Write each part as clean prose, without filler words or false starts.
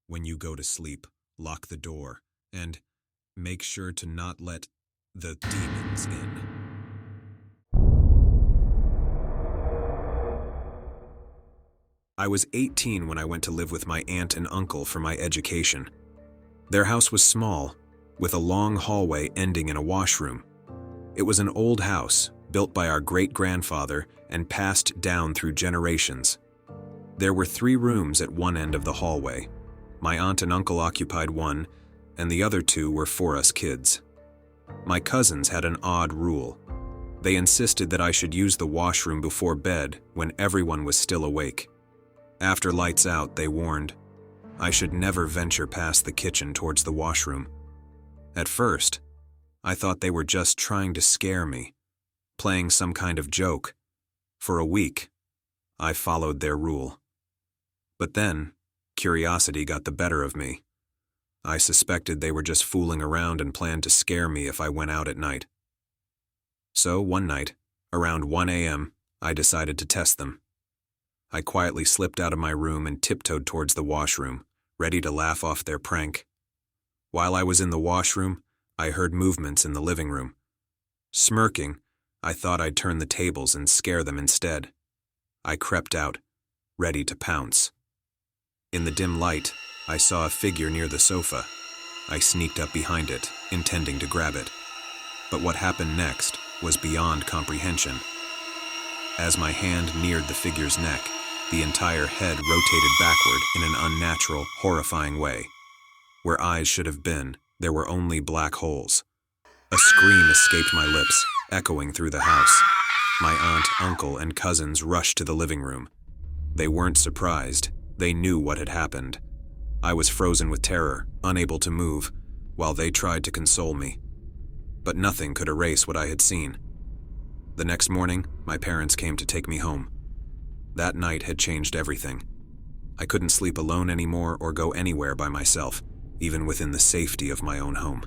When you go to sleep, lock the door, and make sure to not let the demons in. I was 18 when I went to live with my aunt and uncle for my education. Their house was small, with a long hallway ending in a washroom. It was an old house, built by our great-grandfather and passed down through generations. There were 3 rooms at one end of the hallway. My aunt and uncle occupied one, and the other 2 were for us kids. My cousins had an odd rule. They insisted that I should use the washroom before bed when everyone was still awake. After lights out, they warned, I should never venture past the kitchen towards the washroom. At first, I thought they were just trying to scare me, playing some kind of joke. For a week, I followed their rule. But then, curiosity got the better of me. I suspected they were just fooling around and planned to scare me if I went out at night. So one night, around 1 a.m., I decided to test them. I quietly slipped out of my room and tiptoed towards the washroom, ready to laugh off their prank. While I was in the washroom, I heard movements in the living room. Smirking, I thought I'd turn the tables and scare them instead. I crept out, ready to pounce. In the dim light, I saw a figure near the sofa. I sneaked up behind it, intending to grab it. But what happened next was beyond comprehension. As my hand neared the figure's neck, the entire head rotated backward in an unnatural, horrifying way. Where eyes should have been, there were only black holes. A scream escaped my lips, echoing through the house. My aunt, uncle, and cousins rushed to the living room. They weren't surprised. They knew what had happened. I was frozen with terror, unable to move, while they tried to console me. But nothing could erase what I had seen. The next morning, my parents came to take me home. That night had changed everything. I couldn't sleep alone anymore or go anywhere by myself, even within the safety of my own home.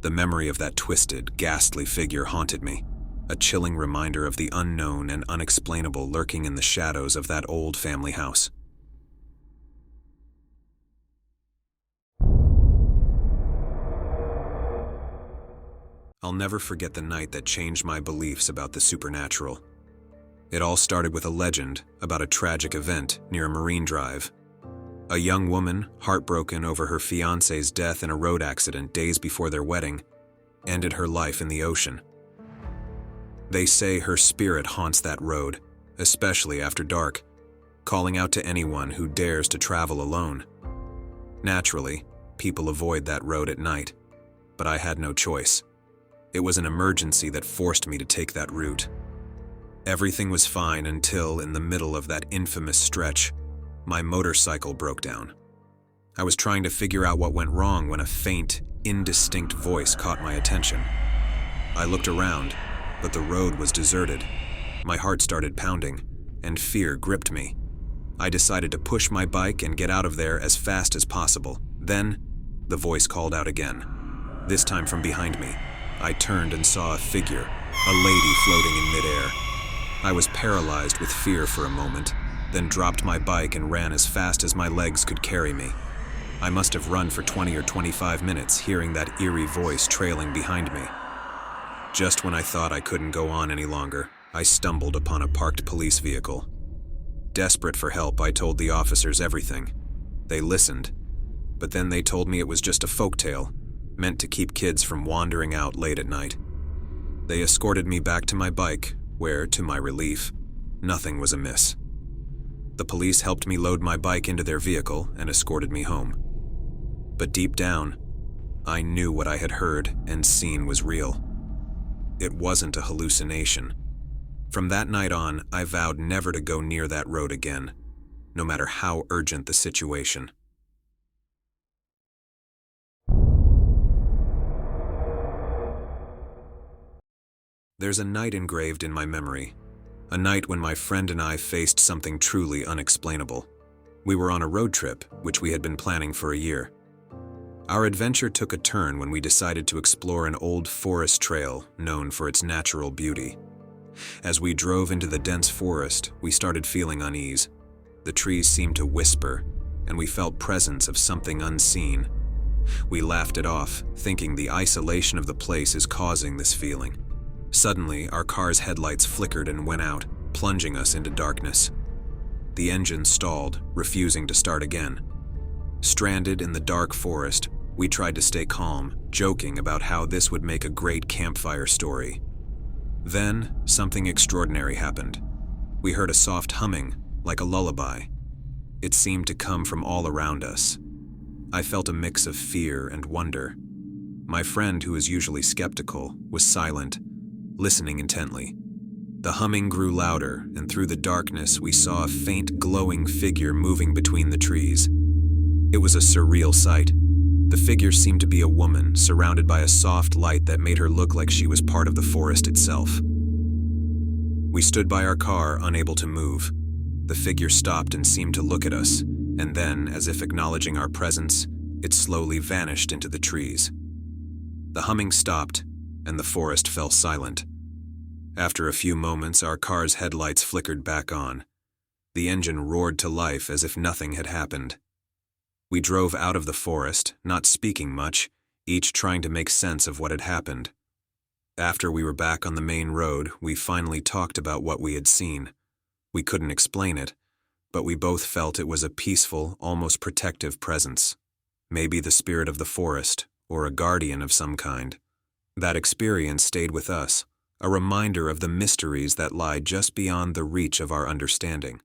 The memory of that twisted, ghastly figure haunted me, a chilling reminder of the unknown and unexplainable lurking in the shadows of that old family house. I'll never forget the night that changed my beliefs about the supernatural. It all started with a legend about a tragic event near a marine drive. A young woman, heartbroken over her fiancé's death in a road accident days before their wedding, ended her life in the ocean. They say her spirit haunts that road, especially after dark, calling out to anyone who dares to travel alone. Naturally, people avoid that road at night, but I had no choice. It was an emergency that forced me to take that route. Everything was fine until, in the middle of that infamous stretch, my motorcycle broke down. I was trying to figure out what went wrong when a faint, indistinct voice caught my attention. I looked around, but the road was deserted. My heart started pounding, and fear gripped me. I decided to push my bike and get out of there as fast as possible. Then, the voice called out again, this time from behind me. I turned and saw a figure, a lady floating in midair. I was paralyzed with fear for a moment, then dropped my bike and ran as fast as my legs could carry me. I must have run for 20 or 25 minutes, hearing that eerie voice trailing behind me. Just when I thought I couldn't go on any longer, I stumbled upon a parked police vehicle. Desperate for help, I told the officers everything. They listened, but then they told me it was just a folktale, meant to keep kids from wandering out late at night. They escorted me back to my bike, where, to my relief, nothing was amiss. The police helped me load my bike into their vehicle and escorted me home. But deep down, I knew what I had heard and seen was real. It wasn't a hallucination. From that night on, I vowed never to go near that road again, no matter how urgent the situation. There's a night engraved in my memory, a night when my friend and I faced something truly unexplainable. We were on a road trip, which we had been planning for a year. Our adventure took a turn when we decided to explore an old forest trail known for its natural beauty. As we drove into the dense forest, we started feeling unease. The trees seemed to whisper, and we felt presence of something unseen. We laughed it off, thinking the isolation of the place is causing this feeling. Suddenly, our car's headlights flickered and went out, plunging us into darkness. The engine stalled, refusing to start again. Stranded in the dark forest, we tried to stay calm, joking about how this would make a great campfire story. Then, something extraordinary happened. We heard a soft humming, like a lullaby. It seemed to come from all around us. I felt a mix of fear and wonder. My friend, who is usually skeptical, was silent, listening intently. The humming grew louder, and through the darkness we saw a faint glowing figure moving between the trees. It was a surreal sight. The figure seemed to be a woman, surrounded by a soft light that made her look like she was part of the forest itself. We stood by our car, unable to move. The figure stopped and seemed to look at us, and then, as if acknowledging our presence, it slowly vanished into the trees. The humming stopped, and the forest fell silent. After a few moments, our car's headlights flickered back on. The engine roared to life as if nothing had happened. We drove out of the forest, not speaking much, each trying to make sense of what had happened. After we were back on the main road, we finally talked about what we had seen. We couldn't explain it, but we both felt it was a peaceful, almost protective presence. Maybe the spirit of the forest, or a guardian of some kind. That experience stayed with us, a reminder of the mysteries that lie just beyond the reach of our understanding.